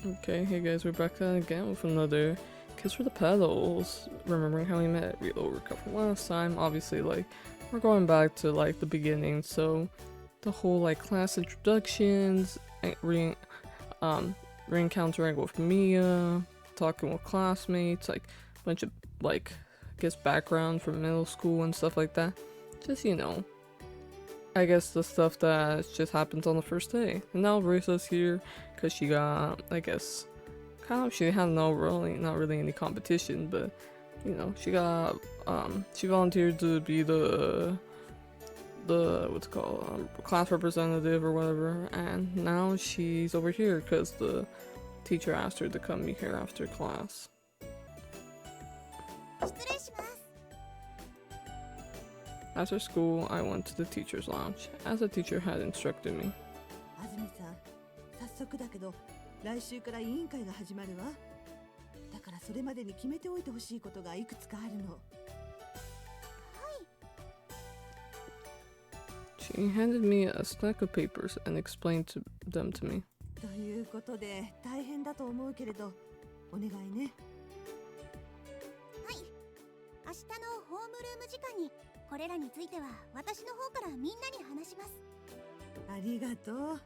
Okay, hey guys, we're back at it again with another Kiss for the Petals. Remembering how we met, we overcut from last time. Obviously, like, we're going back to, like, the beginning, so the whole, like, class introductions, re-encountering with Mia, talking with classmates, like, a bunch of, like, I guess background from middle school and stuff like that. Just, you know, I guess the stuff that just happens on the first day. And now Risa's here because she got, I guess, kind of, she had not really any competition, but, you know, she volunteered to be the what's it called, class representative or whatever, and now she's over here because the teacher asked her to come meet her after class. After school, I went to the teacher's lounge, as the teacher had instructed me. 安住さん、早速だけど来週から委員会が始まるわ。だからそれまでに決めておいてほしいことがいくつかあるの。She handed me a stack of papers and explained them to me. ということで大変だと思うけれど、お願いね。はい。明日のホームルーム時間にこれらについては私の方からみんなに話します。ありがとう。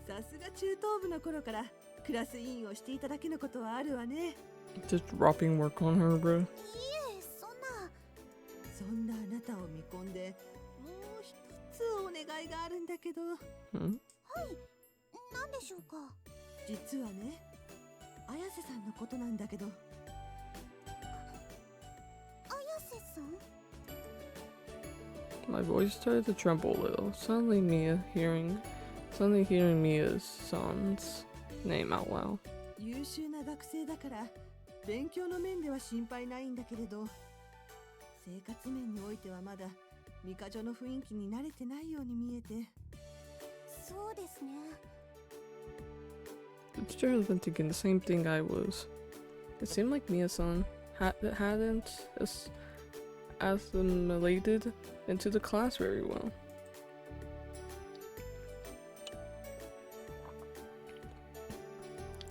さすが中等部の頃からクラス委員をしていただけのことはあるわね。Just dropping work on her, bro. いいえ、そんなあなたを見込んで、もう一つお願いがあるんだけど。はい、何でしょうか。実はね、綾瀬さんのことなんだけど。綾瀬さん？ My voice started to tremble a little. Suddenly hearing Mia's son's name out loud. 優秀な学生だから勉強の面では心配ないんだけれど、生活面においてはまだミカジョの雰囲気に慣れてないように見えて。そうですね。The teacher has been thinking the same thing I was. It seemed like Mia-san hadn't assimilated into the class very well.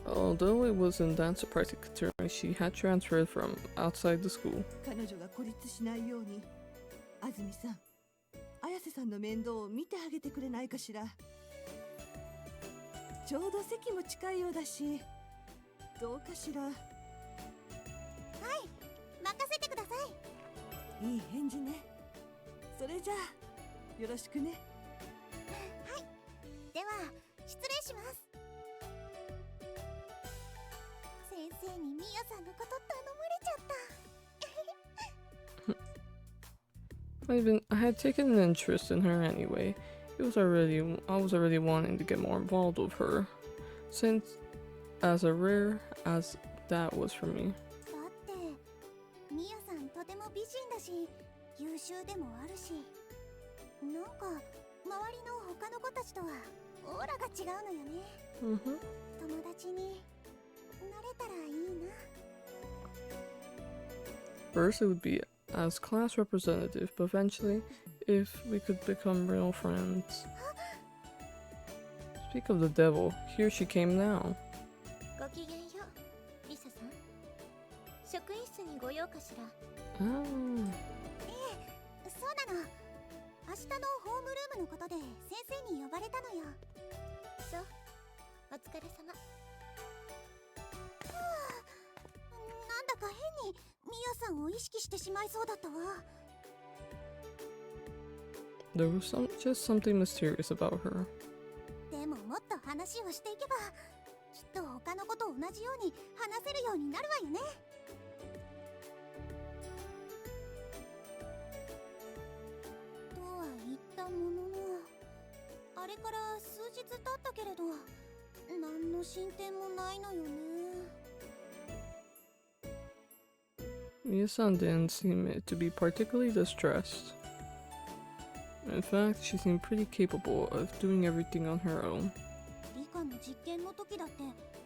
Although it wasn't that surprising considering she had transferred from outside the school. 彼女が孤立しないように、安住さん、綾瀬さんの面倒を見てあげてくれないかしら。ちょうど席も近いようだし、どうかしら。はい、任せてください。いい返事ね。それじゃあよろしくね。はい、では失礼します。先生にミヤさんのこと頼まれちゃった。I had taken an interest in her anyway. I was already wanting to get more involved with her, since as rare as that was for me. だってミヤさんとても美人だし優秀でもあるし、なんか周りの他の子たちとはオーラが違うのよね。友達になれたらいいな。 First it would be as class representative, but eventually if we could become real friends. Speak of the devil, here she came now. ごきげんよう、リサさん。職員室にご用かしら。Ah. そうなの。明日のホームルームのことで先生に呼ばれたのよ。そう、お疲れ様。なんだか変にミヤさんを意識してしまいそうだったわ。There was just something mysterious about her. でももっと話をしていけばきっと他の子と同じように話せるようになるわよね。とは言ったものの、あれから数日経ったけれど何の進展もないのよね。Mia-san didn't seem to be particularly distressed. In fact, she seemed pretty capable of doing everything on her own. 理科の実験の時だって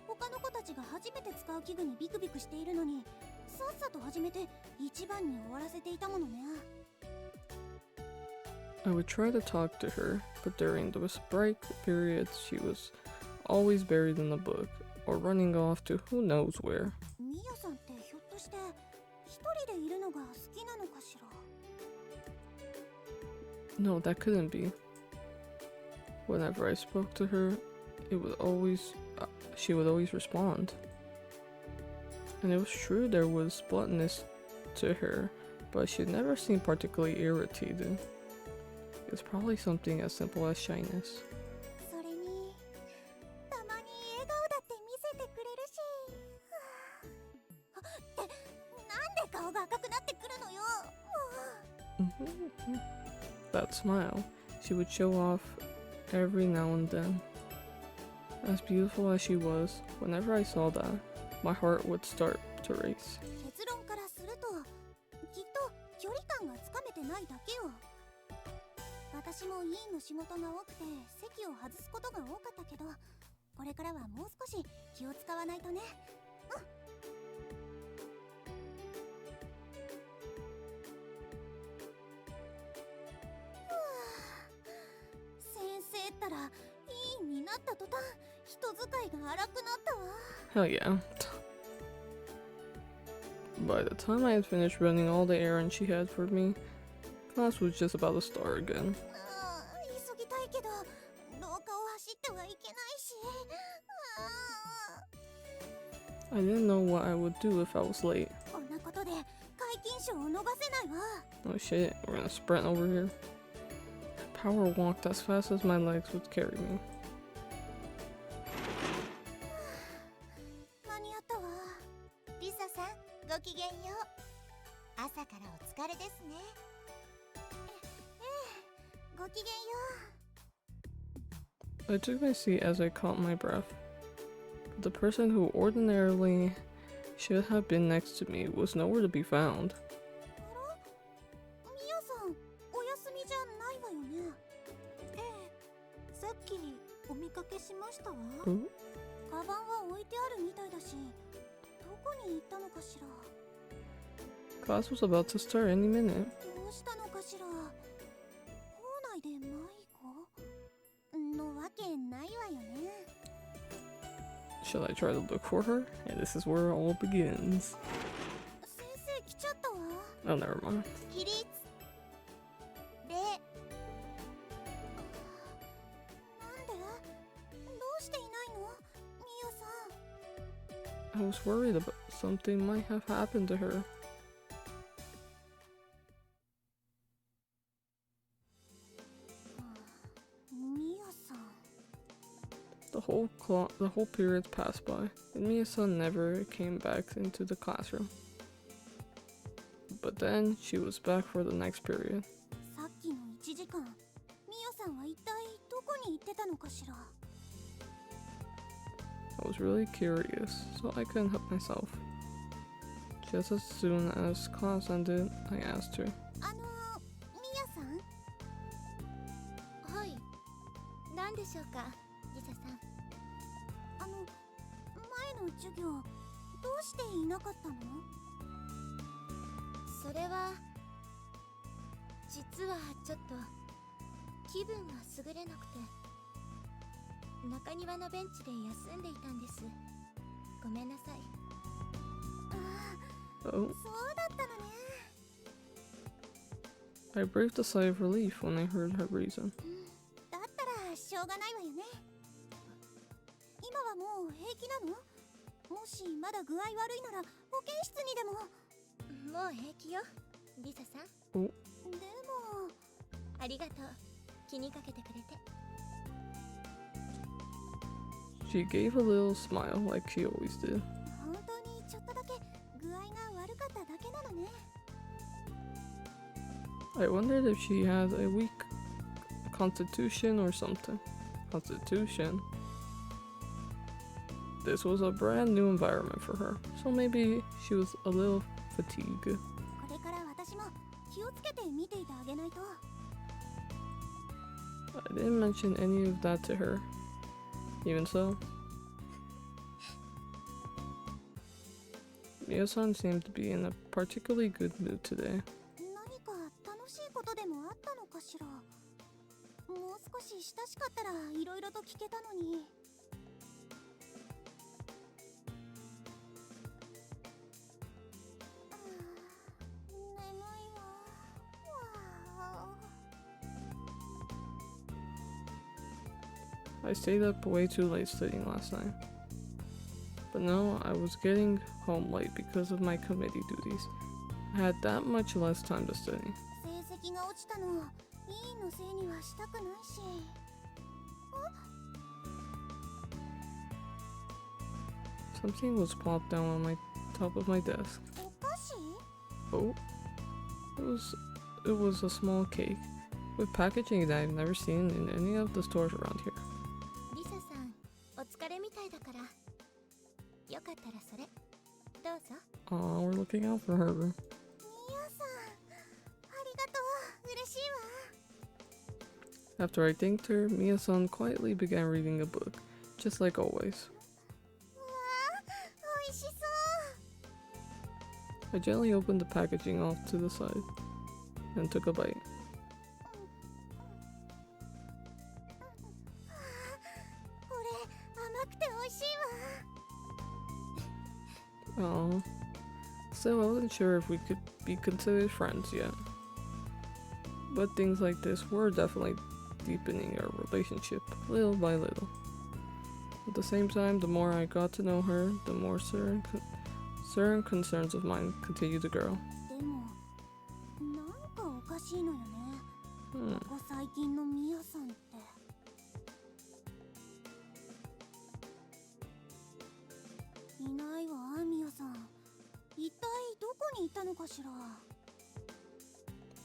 他の子たちが初めて使う器具にビクビクしているのにさっさと始めて一番に終わらせていたものね。 I would try to talk to her, but during those break periods she was always buried in a book. or running off to who knows where. ミヤさんってひょっとして一人でいるのが好きなのかしら。 No, that couldn't be. Whenever I spoke to her, she would always respond. And it was true there was bluntness to her, but she never seemed particularly irritated. It's probably something as simple as shyness. それにたまに笑顔だって見せてくれるし。ってなんで顔が赤くなってくるのよ。That smile, she would show off every now and then. As beautiful as she was, whenever I saw that, my heart would start to race. 結論からするときっと距離感がつかめてないだけよ。私も委員の仕事が多くて席を外すことが多かったけど、これからはもう少し気を使わないとね。先生ったら委員になった途端人使いが荒くなったわ。 Hell yeah. By the time I had finished running all the errands she had for me, class was just about to start again. 急ぎたいけど廊下を走ってはいけないし。I didn't know what I would do if I was late. こんなことで皆勤賞を逃せないわ。 Oh shit, we're gonna sprint over here. I power walked as fast as my legs would carry me. 間に合ったわ。リサさん、ごきげんよう。朝からお疲れですね。ごきげんよう。 I took my seat as I caught my breath. But the person who ordinarily should have been next to me was nowhere to be found. あら、ミヤさん、お休みじゃないわよね。ええ、さっきお見かけしましたわ。カバンは置いてあるみたいだし、どこに行ったのかしら。 Class was about to start any minute. どうしたのかしら。校内で迷子のわけないわよね。 Should I try to look for her? And this is where it all begins. 先生来ちゃったわ。 Oh, never mind. 起立。礼。なんで？どうしていないの？ミヤさん。 I was worried about something might have happened to her. ミヤさん。 The whole period passed by, and Mia-san never came back into the classroom. But then she was back for the next period. さっきの1時間、ミヤさんは一体どこに行ってたのかしら。 I was really curious, so I couldn't help myself. Just as soon as class ended, I asked her. ミヤさん。はい。何でしょうか、リサさん。前の授業、どうしていなかったの？それは実はちょっと気分が優れなくて、中庭のベンチで休んでいたんです。ごめんなさい。Oh, そうだったのね。 I breathed a sigh of relief when I heard her reason. だったらしょうがないわよね。今はもう平気なの？もしまだ具合悪いなら保健室にでも。もう平気よ、リサさん。お。でもありがとう、気にかけてくれて。 She gave a little smile like she always did. 本当にちょっとだけ具合が悪かっただけなのね。 I wondered if she had a weak constitution or something. Constitution? This was a brand new environment for her, so maybe she was a little fatigued. これから私も気をつけて見ていてあげないと。 I didn't mention any of that to her. Even so, Mia-san seemed to be in a particularly good mood today. 何か楽しいことでもあったのかしら。もう少し親しかったらいろいろと聞けたのに。I stayed up way too late studying last night. But no, I was getting home late because of my committee duties. I had that much less time to study. 成績が落ちたの委員のせいにはしたくないし。 Something was plopped down on my top of my desk. お菓子？ Oh, it was a small cake with packaging that I've never seen in any of the stores around here. リサさん、お疲れみたいだから。よかったらそれどうぞ。 Aw, we're looking out for her. ミヤさん、ありがとう。嬉しいわ。 After I thanked her, Mia-san quietly began reading a book, just like always. うわあ、美味しそう。 I gently opened the packaging off to the side and took a bite. これ甘くて美味しいわ。 Aw. Still, I wasn't sure if we could be considered friends yet. But things like this were definitely deepening our relationship, little by little. At the same time, the more I got to know her, the more certain concerns of mine continued to grow. でも、なんかおかしいのよね。 Hmm. ここ最近のミヤさんって。いないわ、ミヤさん。一体どこに行ったのかしら。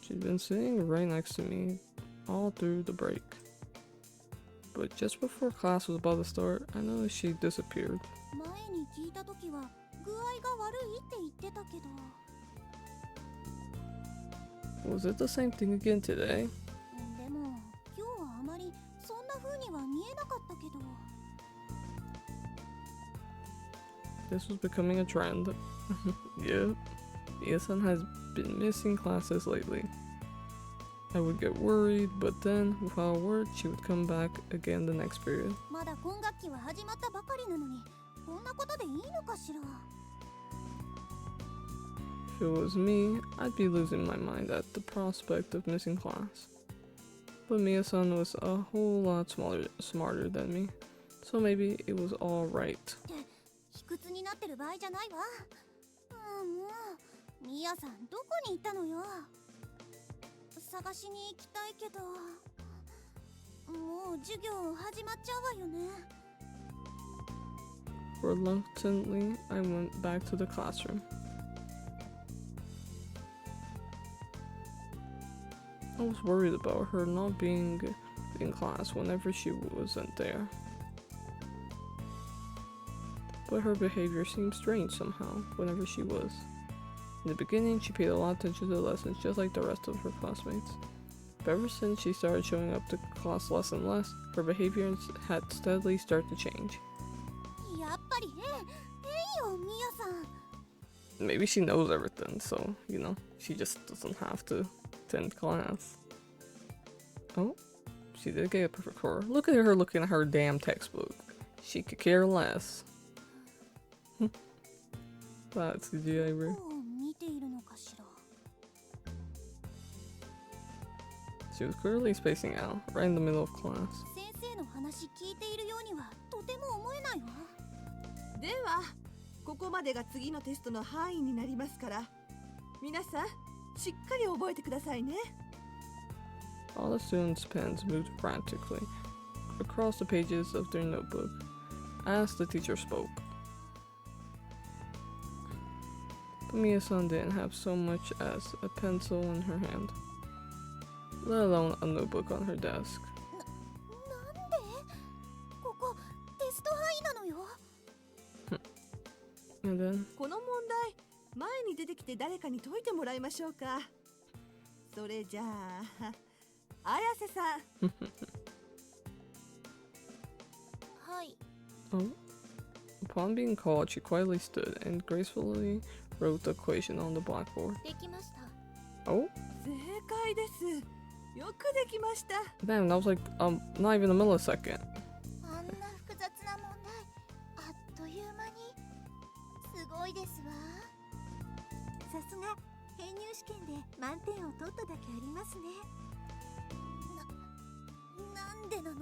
She'd been sitting right next to me all through the break. But just before class was about to start, I noticed she disappeared. 前に聞いたときは具合が悪いって言ってたけど。 Was it the same thing again today? でも今日はあまりそんな風には見えなかったけど。 This was becoming a trend. Yep, Mia-san has been missing classes lately. I would get worried, but then, without a word, she would come back again the next period. まだ今学期は始まったばかりなのに、こんなことでいいのかしら。 If it was me, I'd be losing my mind at the prospect of missing class. But Mia-san was a whole lot smarter than me, so maybe it was all right. 卑屈になってる場合じゃないわ。もうミヤさんどこに行ったのよ。探しに行きたいけど、もう授業始まっちゃうわよね。 Reluctantly, I went back to the classroom. I was worried about her not being in class whenever she wasn't there. But her behavior seemed strange somehow whenever she was. In the beginning, she paid a lot of attention to the lessons just like the rest of her classmates. But ever since she started showing up to class less and less, her behavior had steadily started to change. やっぱり変よ、ミヤさん。 Maybe she knows everything, so, you know, she just doesn't have to attend class. Oh, she did get a perfect score. Look at her looking at her damn textbook. She could care less. That's CGI, ど bro. う見ているのかしら。 She was clearly spacing out, right in the middle of class. 先生の話聞いているようにはとても思えないわ。ではここまでが次のテストの範囲になりますから、皆さんしっかり覚えてくださいね。 All the students' pens moved frantically across the pages of their notebook as the teacher spoke. But Mia-san didn't have so much as a pencil in her hand, let alone a notebook on her desk. なんでここテスト範囲なのよ。 And then, この問題前に出てきて誰かに解いてもらいましょうか。それじゃあ綾瀬さん。はい。 oh, upon being called, she quietly stood and gracefully wrote the equation on the blackboard. できました。 Oh, 正解です。よくできました。 damn, that was like not even a millisecond. あんな複雑な問題、あっという間に。すごいですわ。さすが編入試験で満点を取っただけありますね。なんでなの？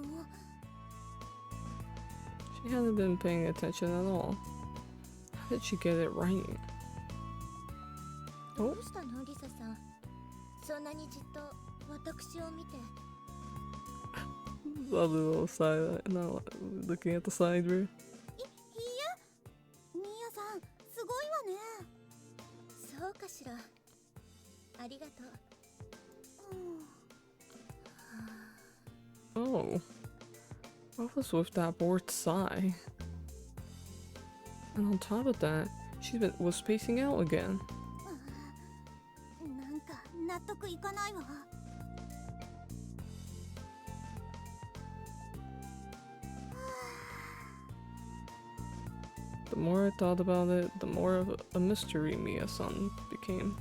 She hadn't been paying attention at all. How did she get it right? どうしたのリサさん。そんなにじっと私を見て。 A little side, not looking at the side view. いや、ミヤさん、すごいわね。そうかしら。ありがとう。Oh. What was with that bored sigh? And on top of that, was spacing out again. なんか納得いかないわ。The more I thought about it, the more of a mystery Mia-san became.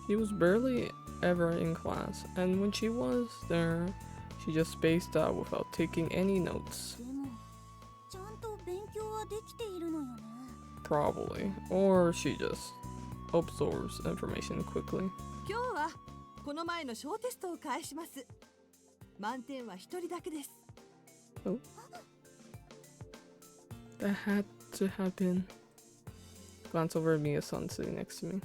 She was barely ever in class, and when she was there, she just spaced out without taking any notes. でも、ちゃんと勉強はできているのよね。 Probably. Or she just absorbs information quickly. 今日はこの前の小テストを返します。満点は一人だけです。 Oh. That had to happen. Glance over at Mia-san sitting next to me.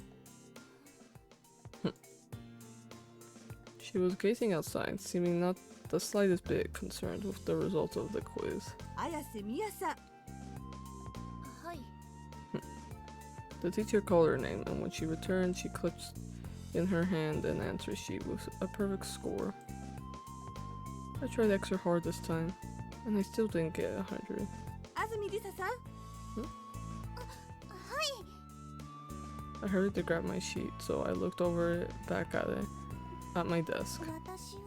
She was gazing outside, seeming not the slightest bit concerned with the results of the quiz. 綾瀬美也さん。はい。 The teacher called her name, and when she returned, she clutched in her hand an answer sheet with a perfect score. I tried extra hard this time, and I still didn't get 100. 安住梨沙さん。I hurried to grab my sheet, so I looked over it back at it at my desk. 私は、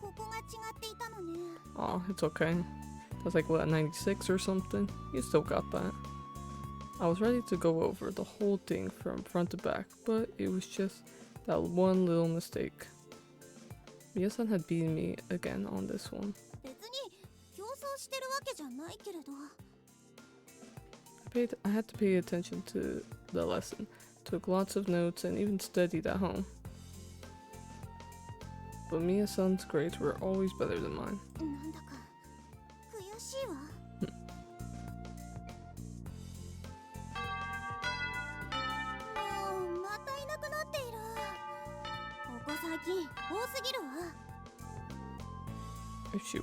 ここが違っていたのね。 Aw, it's okay. That's like, what, 96 or something? You still got that. I was ready to go over the whole thing from front to back, but it was just that one little mistake. Mia-san had beaten me again on this one. 別に競争してるわけじゃないけれど。 I had to pay attention to the lesson, took lots of notes, and even studied at home. But Mia-san's grades were always better than mine. なんだか悔しいわ。もうまたいなくなっている。ここ最近多すぎるわ。 If she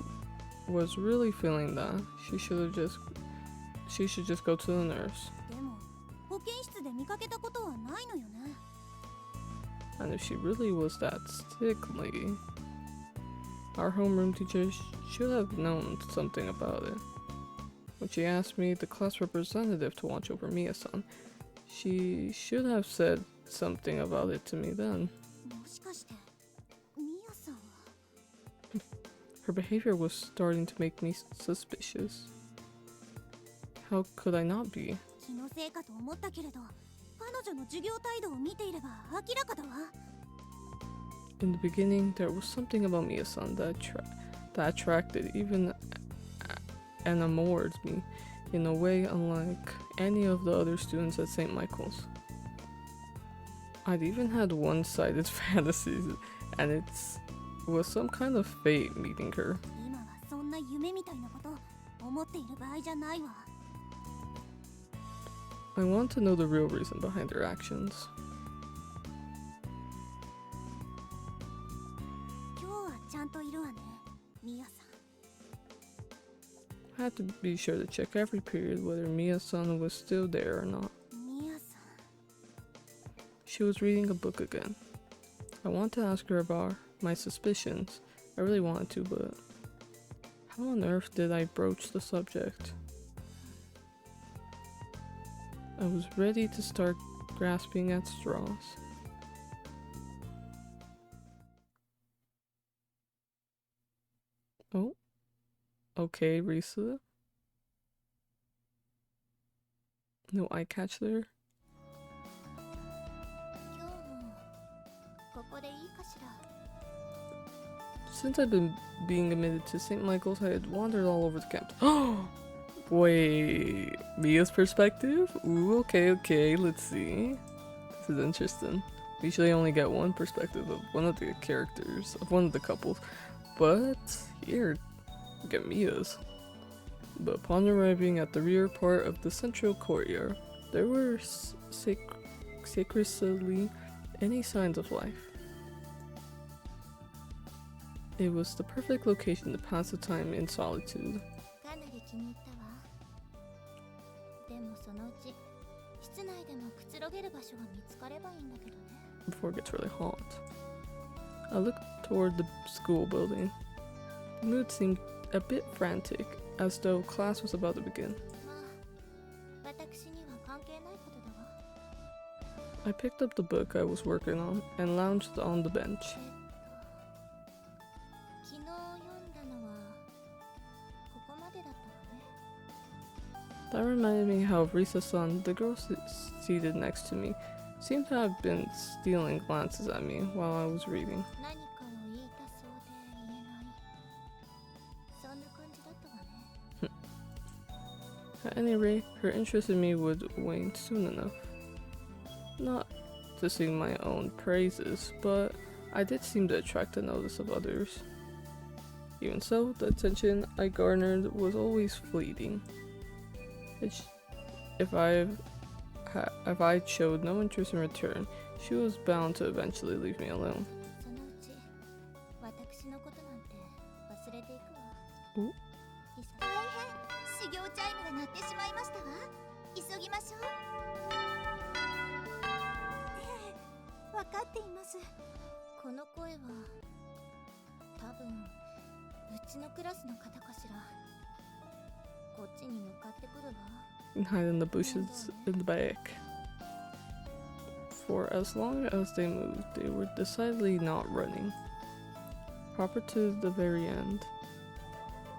was really feeling that, she should just go to the nurse. でも保健室で見かけたことはないのよね。 And if she really was that sickly, our homeroom teacher should have known something about it. When she asked me, the class representative, to watch over Mia-san, she should have said something about it to me then. もしかしてミヤさんは。 Her behavior was starting to make me suspicious. How could I not be? 気のせいかと思ったけれど、彼女の授業態度を見ていれば明らかだわ。 In the beginning, there was something about Mia-san that attracted, even enamored me, in a way unlike any of the other students at St. Michael's. I'd even had one-sided fantasies, and it was some kind of fate meeting her. 今はそんな夢みたいなこと思っている場合じゃないわ。 I want to know the real reason behind their actions. 今日はちゃんといるわね、ミヤさん。 I had to be sure to check every period whether Mia-san was still there or not. ミヤさん。 She was reading a book again. I wanted to ask her about my suspicions. I really wanted to, but how on earth did I broach the subject? I was ready to start grasping at straws. Oh, okay, Risa. No eye catch there. 今日もここでいいかしら。 Since I've been being admitted to St. Michael's, I had wandered all over the campus. Wait, Mia's perspective? Ooh, okay, let's see. This is interesting. We usually only get one perspective of one of the characters, of one of the couples. But here, Get Mia's. But upon arriving at the rear part of the central courtyard, there were scarcely any signs of life. It was the perfect location to pass the time in solitude. かなり気に入ったわ。でもそのうち室内でもくつろげる場所が見つかればいいんだけどね。Before it gets really hot. I looked toward the school building. The mood seemed a bit frantic, as though class was about to begin. まあ、私には関係ないことだわ。I picked up the book I was working on and lounged on the bench. 昨日読んだのはここまでだったわね。 That reminded me how recess on, the girl seated next to me seemed to have been stealing glances at me while I was reading. 何かを言いたそうで言えない。そんな感じだったわね。At any rate, her interest in me would wane soon enough. Not to sing my own praises, but I did seem to attract the notice of others. Even so, the attention I garnered was always fleeting. If I showed no interest in return, she was bound to eventually leave me alone. そのうち私のことなんて忘れていくわ。お？リサ。大変、始業チャイムが鳴ってしまいましたわ。急ぎましょう。わかっています。この声は多分うちのクラスの方かしら。こっちに向かってくるわ。And hide in the bushes in the back. For as long as they moved, they were decidedly not running. Proper to the very end.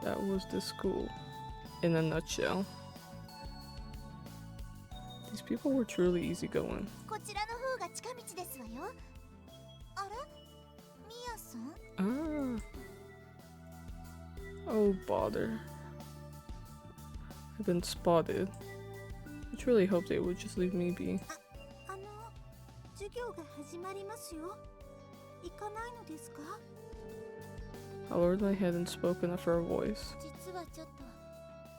That was the school, in a nutshell. These people were truly easygoing. こちらの方が近道ですわよ。あれ？ミヤさん？ Ah. Oh, bother. I've been spotted. I truly hope they would just leave me be. 授業が始まりますよ。行かないのですか？ I lowered my head and spoke in a firm voice. 実はちょっと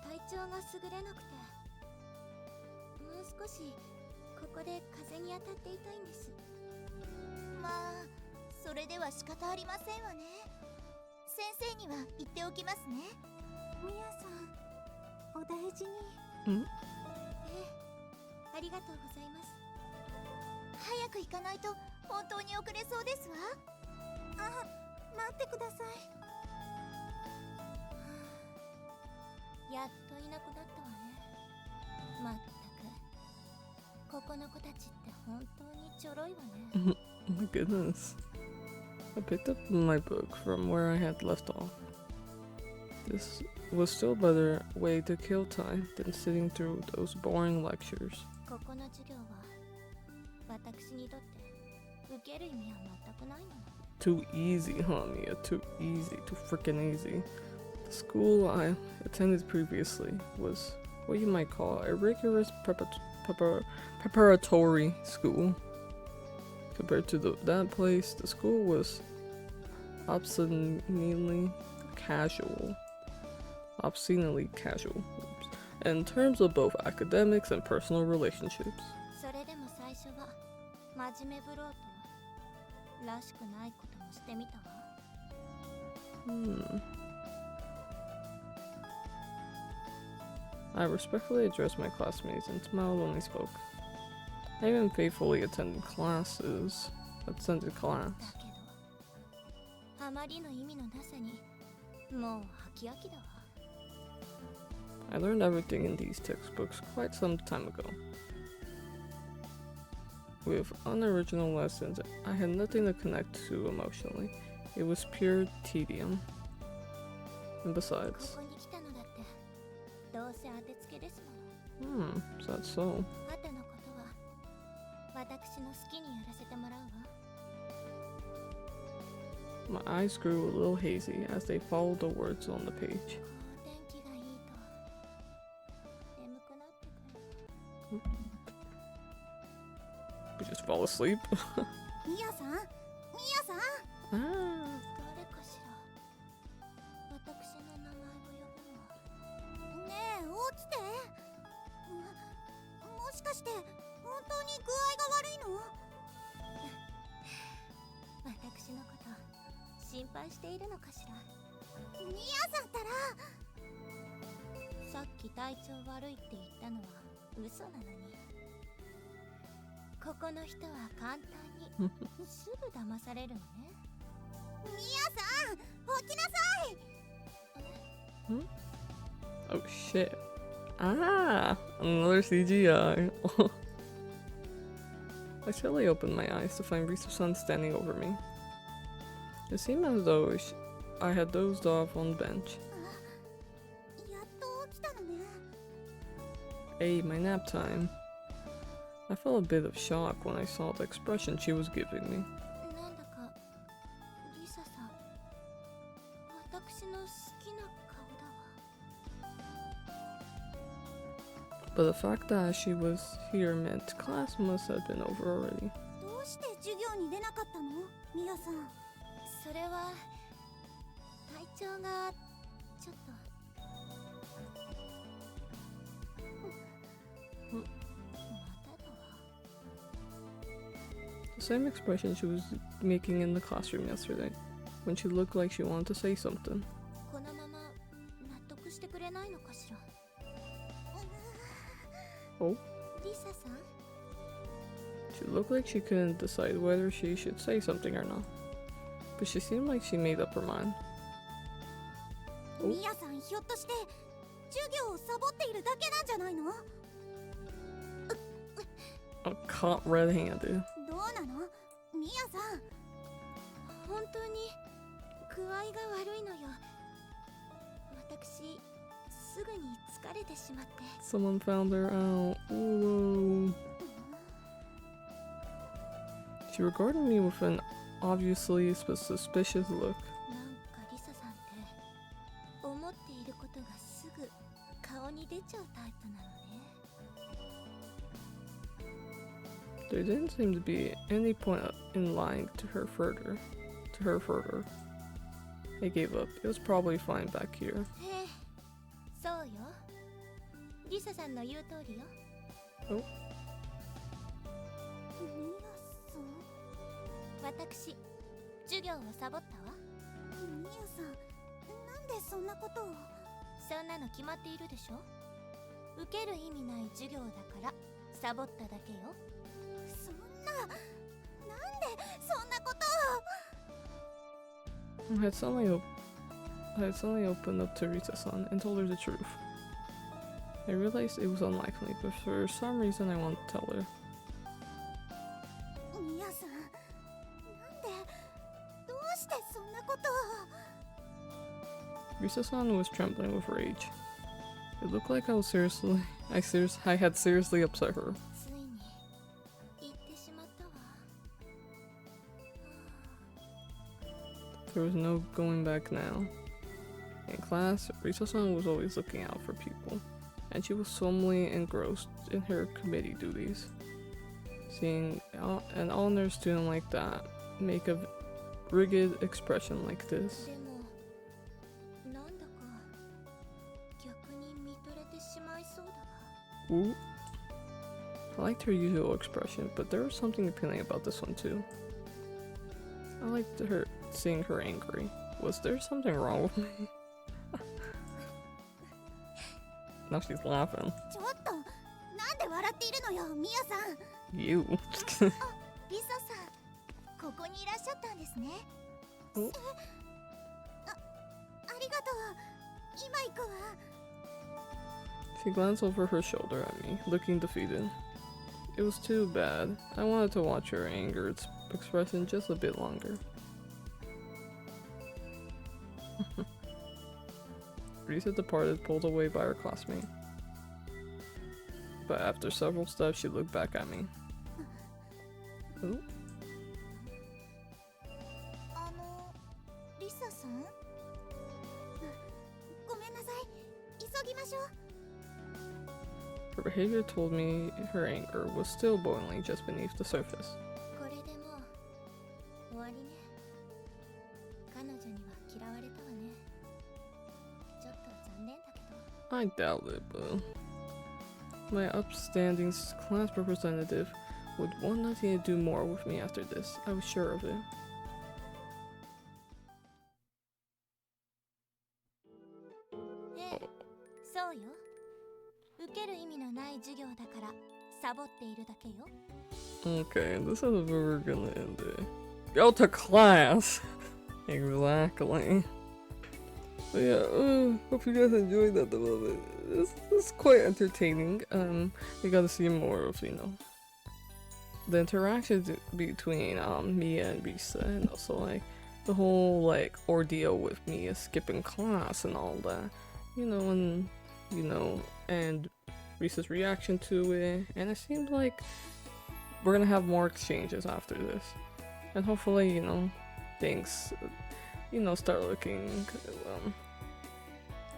体調が優れなくて、もう少しここで風に当たっていたいんです。まあ、それでは仕方ありませんわね。先生には言っておきますね。ミヤさん、お大事に。ん？ありがとうございます。早く行かないと本当に遅れそうですわ。あ、待ってください。やっといなくなったわね。まったく、ここの子たちって本当にちょろいわね。Oh my goodness. I picked up my book from where I had left off. This was still a better way to kill time than sitting through those boring lectures. ここの授業は私にとって受ける意味は全くないの。 Too easy, huh, Mia? Too easy. Too freaking easy. The school I attended previously was what you might call a rigorous preparatory school. Compared to that place, the school was obscenely casual. Oops. In terms of both academics and personal relationships. それでも最初は真面目ぶろうとらしくないこともしてみたわ。I respectfully addressed my classmates and smiled when they spoke. I even faithfully attended class. だけど、あまりの意味のなさにもう飽き飽きだわ。I learned everything in these textbooks quite some time ago. With unoriginal lessons, I had nothing to connect to emotionally. It was pure tedium. And こ besides, こに来たのだってどうせ当てつけですもの。is that so? あとのことは私の好きにやらせてもらうわ。 My eyes grew a little hazy as they followed the words on the page. こう天気がいいと眠くなってくる。We just fall asleep. ミヤさん、ミヤさん。 Ah. 誰かしら。私の名前はかして本当に具合が悪いの？私のこと心配しているのかしら。ミヤさんったら、さっき体調悪いって言ったのは嘘なのに、ここの人は簡単にすぐ騙されるのね。ミヤさん、起きなさい。Oh shit. Ah, another CGI. I slowly opened my eyes to find Risa-san standing over me. It seemed as though I had dozed off on the bench. やっと起きたのね。Hey, my nap time. I felt a bit of shock when I saw the expression she was giving me. なんだかリサさん、私の好きな顔だわ。But the fact that she was here meant class must have been over already. どうして授業に出なかったの？ミヤさん。それは体調がちょっと。The same expression she was making in the classroom yesterday, when she looked like she wanted to say something. このまま納得してくれないのかしら。Oh? リサさん？ She looked like she couldn't decide whether she should say something or not. But she seemed like she made up her mind. ミヤさん、ひょっとして授業をサボっているだけなんじゃないのOh, caught red-handed. どうなのミヤさん。本当に具合が悪いのよ。私、すぐに疲れてしまって。Someone found her out. Ooh. She regarded me with an obviously suspicious look. なんかリサさんって思っていることがすぐ顔に出ちゃうタイプなのね。There didn't seem to be any point in lying to her further. I gave up. It was probably fine back here. へえ、そうよ。リサさんの言う通りよ。お？ミヤさん？私、授業をサボったわ。ミヤさん、なんでそんなことを？そんなの決まっているでしょ。受ける意味ない授業だからサボっただけよ。そんな、なんでそんなことを？ I had suddenly opened up to Rita-san and told her the truth. I realized it was unlikely, but for some reason I wanted to tell her. ミヤさん、なんで、どうしてそんなことを？ Risa-san was trembling with rage. It looked like I had seriously upset her. ついに言ってしまったわ。There was no going back now. In class, Risa-san was always looking out for people, and she was solely engrossed in her committee duties. Seeing an honor student like that make a rigid expression like this. でも、なんだか逆に見とれてしまいそうだわ。 Ooh. I liked her usual expression, but there was something appealing about this one too. I liked seeing her angry. Was there something wrong with me? Now she's laughing. ちょっと、なんで笑っているのよ、ミヤさん。You. リサさん、ここにいらっしゃったんですね。お？ありがとう。今行くわ。 She glanced over her shoulder at me, looking defeated. It was too bad. I wanted to watch her angered expression just a bit longer. Risa departed, pulled away by her classmate. But after several steps, she looked back at me. Ooh. リサさん？ごめんなさい。急ぎましょう。 Her behavior told me her anger was still boiling just beneath the surface. これでもう終わりね。彼女には嫌われたわね。ちょっと残念だけど。I doubt it, but my upstanding class representative would want nothing to do more with me after this. I was sure of it. そうよ。受ける意味のない授業だからサボっているだけよ。 Okay, this is where we're gonna end it. Go to class! Exactly. But yeah, hope you guys enjoyed that development. It's quite entertaining. We got to see more of, you know, the interactions between Mia and Risa, and also like the whole like ordeal with Mia skipping class and all that. You know, and Risa's reaction to it, and it seems like we're gonna have more exchanges after this, and hopefully, you know, things, you know, start looking,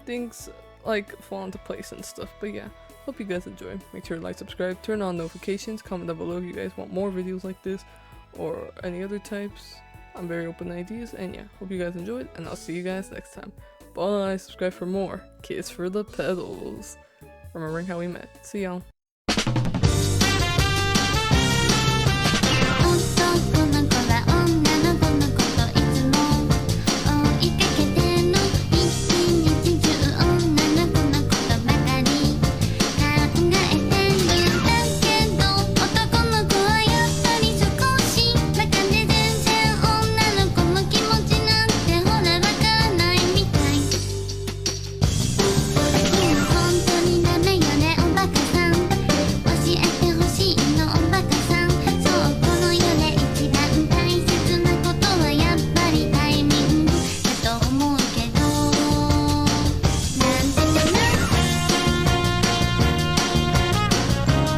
things like fall into place and stuff. But yeah, hope you guys enjoy. Make sure to like, subscribe, turn on notifications, comment down below if you guys want more videos like this or any other types. I'm very open to ideas, and yeah, hope you guys enjoyed, and I'll see you guys next time. Bye, subscribe for more. Kiss for the Petals. Remembering how we met. See y'all.